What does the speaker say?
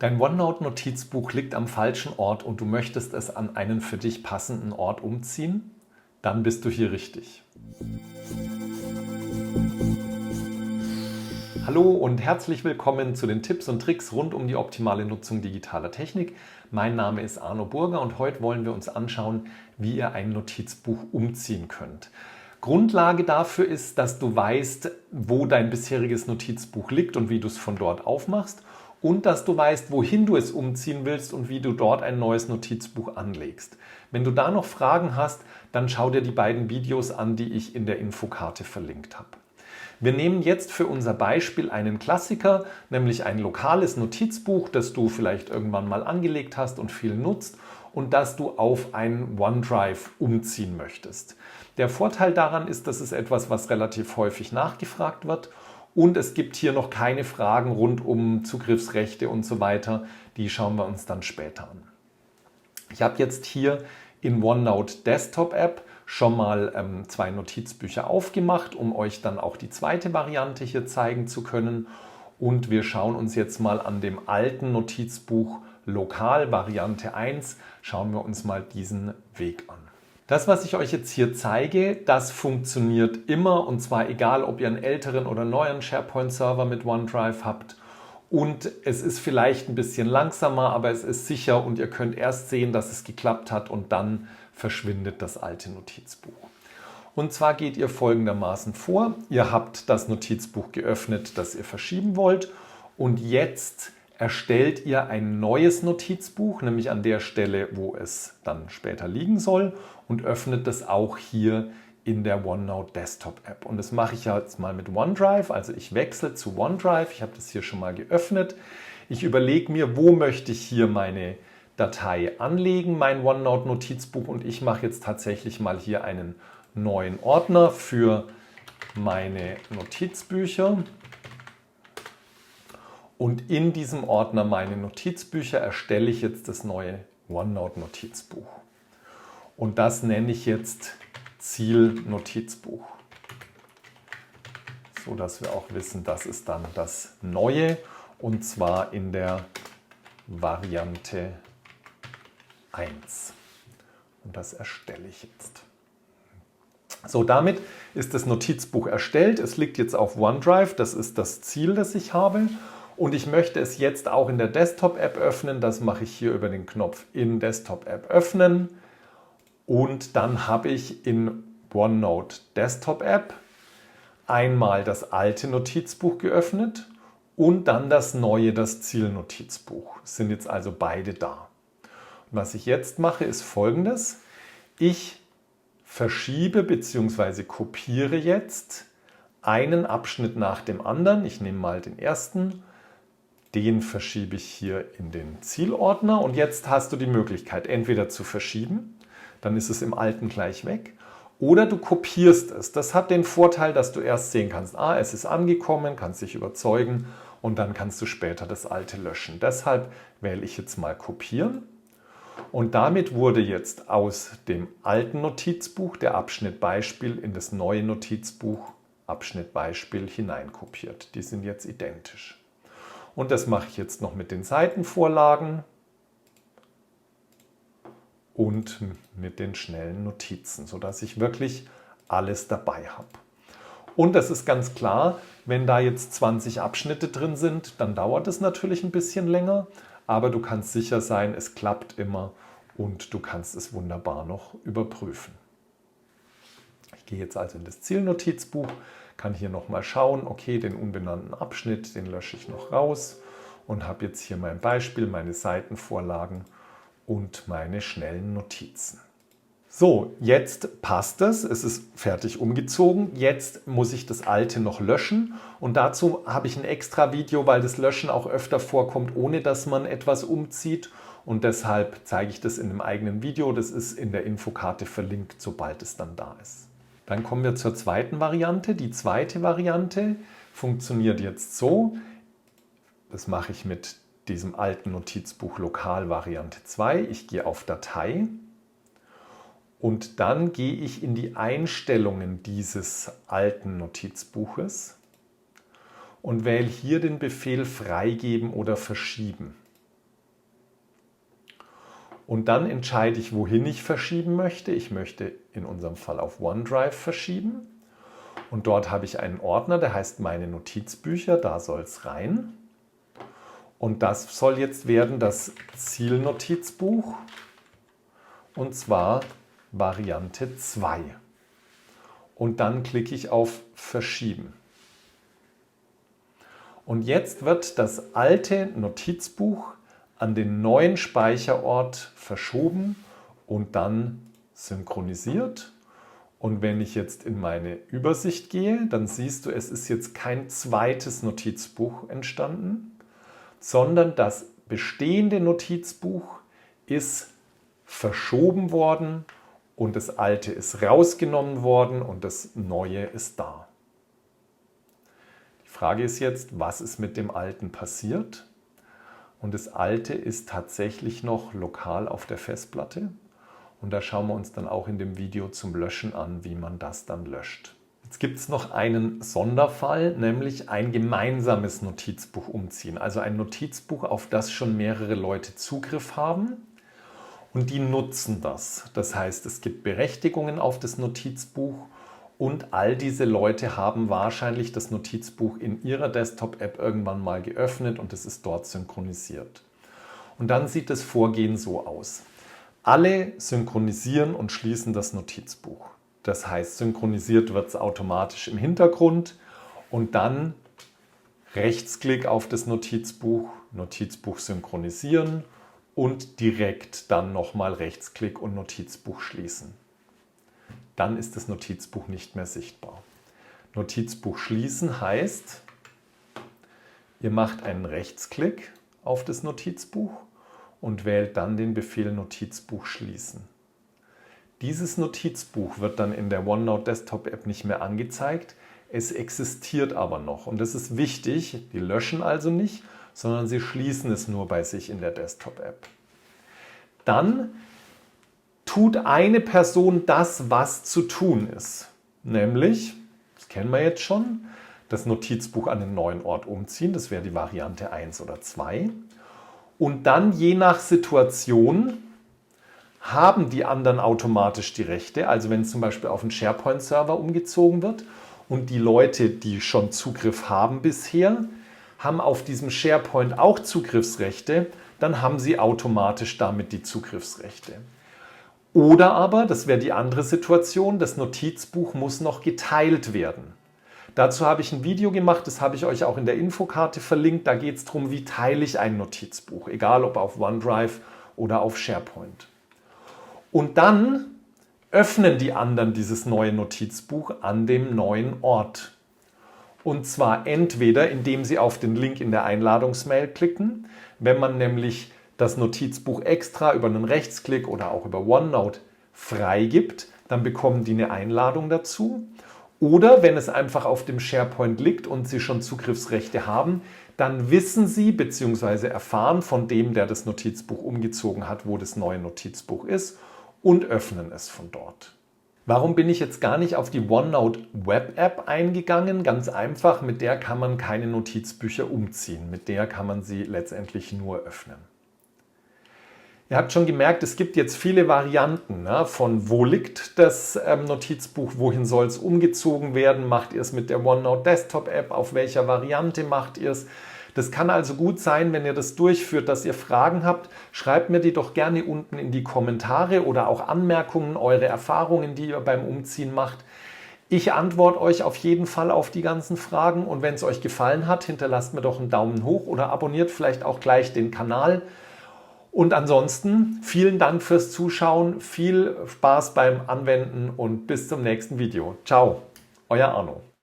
Dein OneNote-Notizbuch liegt am falschen Ort und du möchtest es an einen für dich passenden Ort umziehen? Dann bist du hier richtig. Hallo und herzlich willkommen zu den Tipps und Tricks rund um die optimale Nutzung digitaler Technik. Mein Name ist Arno Burger und heute wollen wir uns anschauen, wie ihr ein Notizbuch umziehen könnt. Grundlage dafür ist, dass du weißt, wo dein bisheriges Notizbuch liegt und wie du es von dort aufmachst und dass du weißt, wohin du es umziehen willst und wie du dort ein neues Notizbuch anlegst. Wenn du da noch Fragen hast, dann schau dir die beiden Videos an, die ich in der Infokarte verlinkt habe. Wir nehmen jetzt für unser Beispiel einen Klassiker, nämlich ein lokales Notizbuch, das du vielleicht irgendwann mal angelegt hast und viel nutzt und das du auf ein OneDrive umziehen möchtest. Der Vorteil daran ist, dass es etwas, was relativ häufig nachgefragt wird und es gibt hier noch keine Fragen rund um Zugriffsrechte und so weiter. Die schauen wir uns dann später an. Ich habe jetzt hier in OneNote Desktop App schon mal zwei Notizbücher aufgemacht, um euch dann auch die zweite Variante hier zeigen zu können. Und wir schauen uns jetzt mal an dem alten Notizbuch Lokal Variante 1, schauen wir uns mal diesen Weg an. Das, was ich euch jetzt hier zeige, das funktioniert immer und zwar egal, ob ihr einen älteren oder neuen SharePoint-Server mit OneDrive habt. Und es ist vielleicht ein bisschen langsamer, aber es ist sicher und ihr könnt erst sehen, dass es geklappt hat und dann verschwindet das alte Notizbuch. Und zwar geht ihr folgendermaßen vor. Ihr habt das Notizbuch geöffnet, das ihr verschieben wollt und jetzt erstellt ihr ein neues Notizbuch, nämlich an der Stelle, wo es dann später liegen soll und öffnet das auch hier in der OneNote Desktop App. Und das mache ich jetzt mal mit OneDrive, also ich wechsle zu OneDrive, ich habe das hier schon mal geöffnet. Ich überlege mir, wo möchte ich hier meine Datei anlegen, mein OneNote Notizbuch und ich mache jetzt tatsächlich mal hier einen neuen Ordner für meine Notizbücher. Und in diesem Ordner meine Notizbücher erstelle ich jetzt das neue OneNote Notizbuch. Und das nenne ich jetzt Ziel-Notizbuch. So dass wir auch wissen, das ist dann das neue und zwar in der Variante 1. Und das erstelle ich jetzt. So, damit ist das Notizbuch erstellt. Es liegt jetzt auf OneDrive. Das ist das Ziel, das ich habe. Und ich möchte es jetzt auch in der Desktop-App öffnen. Das mache ich hier über den Knopf in Desktop-App öffnen. Und dann habe ich in OneNote Desktop-App einmal das alte Notizbuch geöffnet und dann das neue, das Ziel-Notizbuch. Es sind jetzt also beide da. Und was ich jetzt mache, ist Folgendes. Ich verschiebe bzw. kopiere jetzt einen Abschnitt nach dem anderen. Ich nehme mal den ersten. Den verschiebe ich hier in den Zielordner und jetzt hast du die Möglichkeit, entweder zu verschieben, dann ist es im alten gleich weg, oder du kopierst es. Das hat den Vorteil, dass du erst sehen kannst, es ist angekommen, kannst dich überzeugen und dann kannst du später das alte löschen. Deshalb wähle ich jetzt mal kopieren und damit wurde jetzt aus dem alten Notizbuch der Abschnitt Beispiel in das neue Notizbuch Abschnitt Beispiel hineinkopiert. Die sind jetzt identisch. Und das mache ich jetzt noch mit den Seitenvorlagen und mit den schnellen Notizen, sodass ich wirklich alles dabei habe. Und das ist ganz klar, wenn da jetzt 20 Abschnitte drin sind, dann dauert es natürlich ein bisschen länger, aber du kannst sicher sein, es klappt immer und du kannst es wunderbar noch überprüfen. Ich gehe jetzt also in das Zielnotizbuch, kann hier nochmal schauen, okay, den unbenannten Abschnitt, den lösche ich noch raus und habe jetzt hier mein Beispiel, meine Seitenvorlagen und meine schnellen Notizen. So, jetzt passt es ist fertig umgezogen. Jetzt muss ich das alte noch löschen und dazu habe ich ein extra Video, weil das Löschen auch öfter vorkommt, ohne dass man etwas umzieht und deshalb zeige ich das in einem eigenen Video. Das ist in der Infokarte verlinkt, sobald es dann da ist. Dann kommen wir zur zweiten Variante. Die zweite Variante funktioniert jetzt so. Das mache ich mit diesem alten Notizbuch Lokal Variante 2. Ich gehe auf Datei und dann gehe ich in die Einstellungen dieses alten Notizbuches und wähle hier den Befehl Freigeben oder Verschieben. Und dann entscheide ich, wohin ich verschieben möchte. Ich möchte in unserem Fall auf OneDrive verschieben. Und dort habe ich einen Ordner, der heißt meine Notizbücher. Da soll es rein. Und das soll jetzt werden das Zielnotizbuch. Und zwar Variante 2. Und dann klicke ich auf Verschieben. Und jetzt wird das alte Notizbuch an den neuen Speicherort verschoben und dann synchronisiert. Und wenn ich jetzt in meine Übersicht gehe, dann siehst du, es ist jetzt kein zweites Notizbuch entstanden, sondern das bestehende Notizbuch ist verschoben worden und das alte ist rausgenommen worden und das neue ist da. Die Frage ist jetzt, was ist mit dem alten passiert? Und das alte ist tatsächlich noch lokal auf der Festplatte. Und da schauen wir uns dann auch in dem Video zum Löschen an, wie man das dann löscht. Jetzt gibt es noch einen Sonderfall, nämlich ein gemeinsames Notizbuch umziehen. Also ein Notizbuch, auf das schon mehrere Leute Zugriff haben und die nutzen das. Das heißt, es gibt Berechtigungen auf das Notizbuch und all diese Leute haben wahrscheinlich das Notizbuch in ihrer Desktop-App irgendwann mal geöffnet und es ist dort synchronisiert. Und dann sieht das Vorgehen so aus. Alle synchronisieren und schließen das Notizbuch. Das heißt, synchronisiert wird es automatisch im Hintergrund und dann Rechtsklick auf das Notizbuch, Notizbuch synchronisieren und direkt dann nochmal Rechtsklick und Notizbuch schließen. Dann ist das Notizbuch nicht mehr sichtbar. Notizbuch schließen heißt, ihr macht einen Rechtsklick auf das Notizbuch und wählt dann den Befehl Notizbuch schließen. Dieses Notizbuch wird dann in der OneNote Desktop App nicht mehr angezeigt, es existiert aber noch und das ist wichtig, die löschen also nicht, sondern sie schließen es nur bei sich in der Desktop App. Dann tut eine Person das, was zu tun ist. Nämlich, das kennen wir jetzt schon, das Notizbuch an den neuen Ort umziehen, das wäre die Variante 1 oder 2. Und dann je nach Situation haben die anderen automatisch die Rechte. Also wenn es zum Beispiel auf einen SharePoint-Server umgezogen wird und die Leute, die schon Zugriff haben bisher, haben auf diesem SharePoint auch Zugriffsrechte, dann haben sie automatisch damit die Zugriffsrechte. Oder aber, das wäre die andere Situation, das Notizbuch muss noch geteilt werden. Dazu habe ich ein Video gemacht, das habe ich euch auch in der Infokarte verlinkt. Da geht es darum, wie teile ich ein Notizbuch, egal ob auf OneDrive oder auf SharePoint. Und dann öffnen die anderen dieses neue Notizbuch an dem neuen Ort. Und zwar entweder, indem sie auf den Link in der Einladungsmail klicken, wenn man nämlich das Notizbuch extra über einen Rechtsklick oder auch über OneNote freigibt, dann bekommen die eine Einladung dazu. Oder wenn es einfach auf dem SharePoint liegt und Sie schon Zugriffsrechte haben, dann wissen Sie bzw. erfahren von dem, der das Notizbuch umgezogen hat, wo das neue Notizbuch ist und öffnen es von dort. Warum bin ich jetzt gar nicht auf die OneNote Web App eingegangen? Ganz einfach, mit der kann man keine Notizbücher umziehen. Mit der kann man sie letztendlich nur öffnen. Ihr habt schon gemerkt, es gibt jetzt viele Varianten, von wo liegt das Notizbuch, wohin soll es umgezogen werden, macht ihr es mit der OneNote Desktop App, auf welcher Variante macht ihr es. Das kann also gut sein, wenn ihr das durchführt, dass ihr Fragen habt, schreibt mir die doch gerne unten in die Kommentare oder auch Anmerkungen, eure Erfahrungen, die ihr beim Umziehen macht. Ich antworte euch auf jeden Fall auf die ganzen Fragen und wenn es euch gefallen hat, hinterlasst mir doch einen Daumen hoch oder abonniert vielleicht auch gleich den Kanal. Und ansonsten vielen Dank fürs Zuschauen, viel Spaß beim Anwenden und bis zum nächsten Video. Ciao, euer Arno.